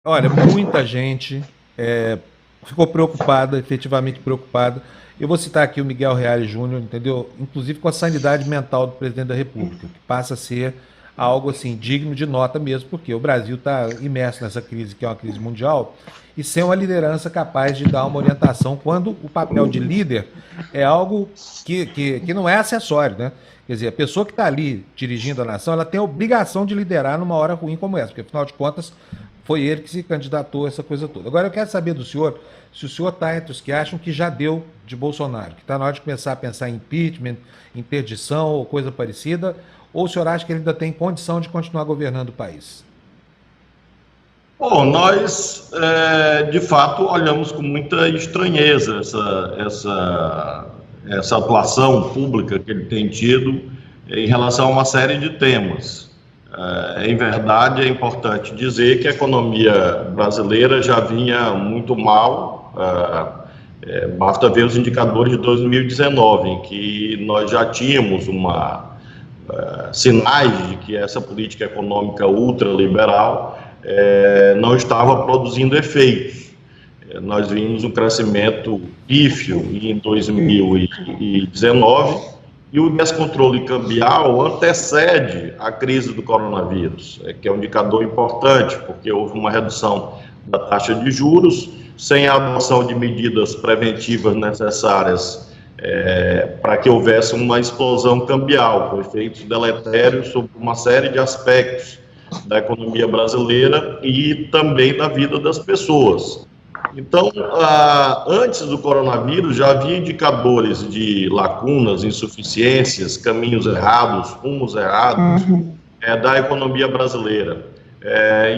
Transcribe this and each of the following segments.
Olha, muita gente ficou preocupada, efetivamente preocupada. Eu vou citar aqui o Miguel Reale Júnior, entendeu? Inclusive com a sanidade mental do presidente da República, que passa a ser algo assim digno de nota mesmo, porque o Brasil está imerso nessa crise que é uma crise mundial e sem uma liderança capaz de dar uma orientação quando o papel de líder é algo que não é acessório, né? Quer dizer, a pessoa que está ali dirigindo a nação, ela tem a obrigação de liderar numa hora ruim como essa, porque afinal de contas foi ele que se candidatou a essa coisa toda. Agora eu quero saber do senhor se o senhor está entre os que acham que já deu de Bolsonaro, que está na hora de começar a pensar em impeachment, interdição ou coisa parecida, ou o senhor acha que ele ainda tem condição de continuar governando o país? Bom, nós, de fato, olhamos com muita estranheza essa atuação pública que ele tem tido em relação a uma série de temas. Em verdade, é importante dizer que a economia brasileira já vinha muito mal. Basta ver os indicadores de 2019, em que nós já tínhamos sinais de que essa política econômica ultraliberal não estava produzindo efeitos. Nós vimos um crescimento pífio em 2019 e o descontrole cambial antecede a crise do coronavírus, que é um indicador importante, porque houve uma redução da taxa de juros, sem a adoção de medidas preventivas necessárias para que houvesse uma explosão cambial, com efeitos deletérios sobre uma série de aspectos da economia brasileira e também da vida das pessoas. Então, antes do coronavírus, já havia indicadores de lacunas, insuficiências, caminhos errados, rumos errados da economia brasileira.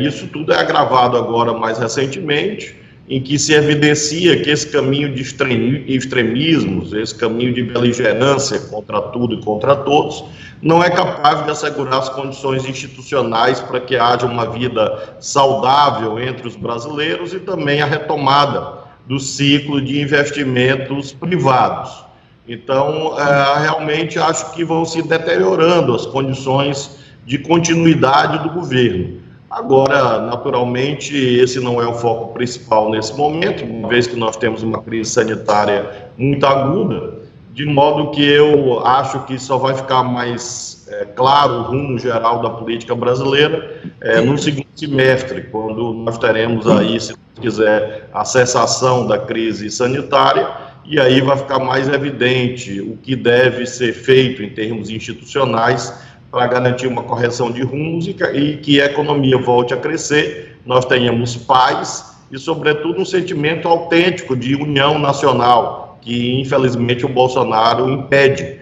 Isso tudo é agravado agora mais recentemente, em que se evidencia que esse caminho de extremismos, esse caminho de beligerância contra tudo e contra todos, não é capaz de assegurar as condições institucionais para que haja uma vida saudável entre os brasileiros e também a retomada do ciclo de investimentos privados. Então, realmente acho que vão se deteriorando as condições de continuidade do governo. Agora, naturalmente, esse não é o foco principal nesse momento, uma vez que nós temos uma crise sanitária muito aguda, de modo que eu acho que só vai ficar mais claro o rumo geral da política brasileira no segundo semestre, quando nós teremos aí, se quiser, a cessação da crise sanitária, e aí vai ficar mais evidente o que deve ser feito em termos institucionais para garantir uma correção de rumos e que a economia volte a crescer, nós tenhamos paz e, sobretudo, um sentimento autêntico de união nacional, que, infelizmente, o Bolsonaro impede,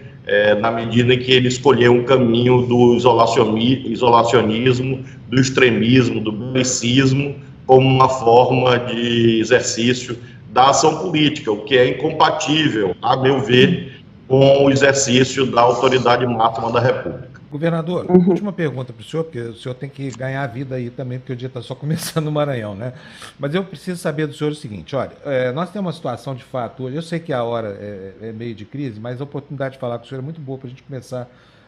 na medida em que ele escolheu um caminho do isolacionismo, do extremismo, do belicismo, como uma forma de exercício da ação política, o que é incompatível, a meu ver, com o exercício da autoridade máxima da República. Governador, última pergunta para o senhor, porque o senhor tem que ganhar a vida aí também, porque o dia está só começando no Maranhão, né? Mas eu preciso saber do senhor o seguinte: olha, nós temos uma situação de fato hoje, eu sei que a hora é meio de crise, mas a oportunidade de falar com o senhor é muito boa para a gente começar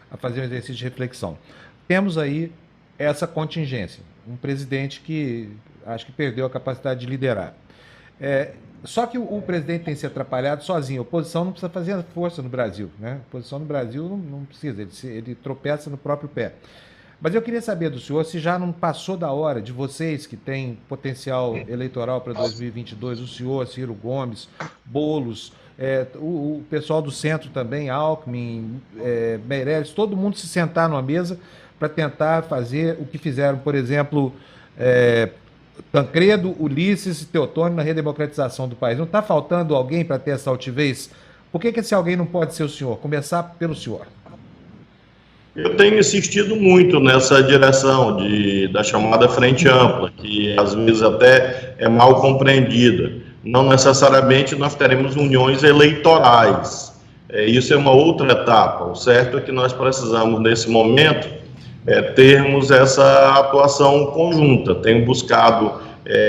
a fazer um exercício de reflexão. Temos aí essa contingência, um presidente que acho que perdeu a capacidade de liderar. Só que o presidente tem se atrapalhado sozinho. A oposição não precisa fazer força no Brasil, né? A oposição no Brasil não precisa, ele tropeça no próprio pé. Mas eu queria saber do senhor se já não passou da hora de vocês que têm potencial eleitoral para 2022, o senhor, Ciro Gomes, Boulos, o pessoal do centro também, Alckmin, Meirelles, todo mundo se sentar numa mesa para tentar fazer o que fizeram, por exemplo, Tancredo, Ulisses e Teotônio na redemocratização do país. Não está faltando alguém para ter essa altivez? Por que esse alguém não pode ser o senhor? Começar pelo senhor. Eu tenho insistido muito nessa direção da chamada frente ampla, que às vezes até é mal compreendida. Não necessariamente nós teremos uniões eleitorais. Isso é uma outra etapa. O certo é que nós precisamos, nesse momento, termos essa atuação conjunta. Tenho buscado,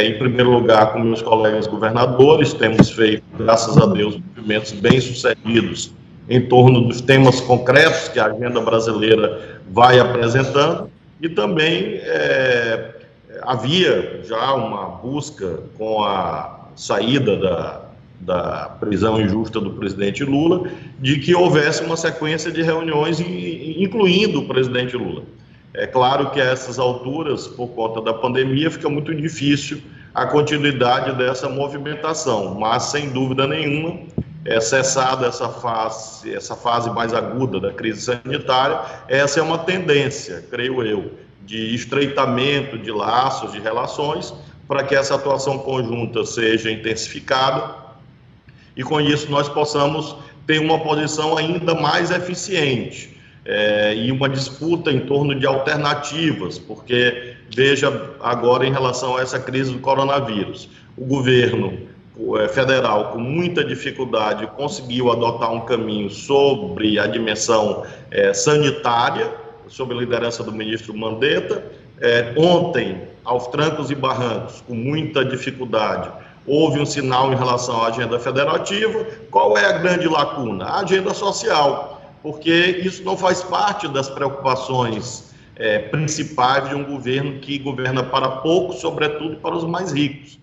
em primeiro lugar, com meus colegas governadores, temos feito, graças a Deus, movimentos bem-sucedidos em torno dos temas concretos que a agenda brasileira vai apresentando e também havia já uma busca com a saída da prisão injusta do presidente Lula, de que houvesse uma sequência de reuniões, incluindo o presidente Lula. É claro que a essas alturas, por conta da pandemia, fica muito difícil a continuidade dessa movimentação, mas, sem dúvida nenhuma, cessada essa fase mais aguda da crise sanitária, essa é uma tendência, creio eu, de estreitamento de laços, de relações, para que essa atuação conjunta seja intensificada e, com isso, nós possamos ter uma posição ainda mais eficiente e uma disputa em torno de alternativas, porque, veja agora, em relação a essa crise do coronavírus, o governo federal, com muita dificuldade, conseguiu adotar um caminho sobre a dimensão sanitária, sob a liderança do ministro Mandetta. Ontem, aos trancos e barrancos, com muita dificuldade, houve um sinal em relação à agenda federativa. Qual é a grande lacuna? A agenda social, porque isso não faz parte das preocupações principais de um governo que governa para poucos, sobretudo para os mais ricos.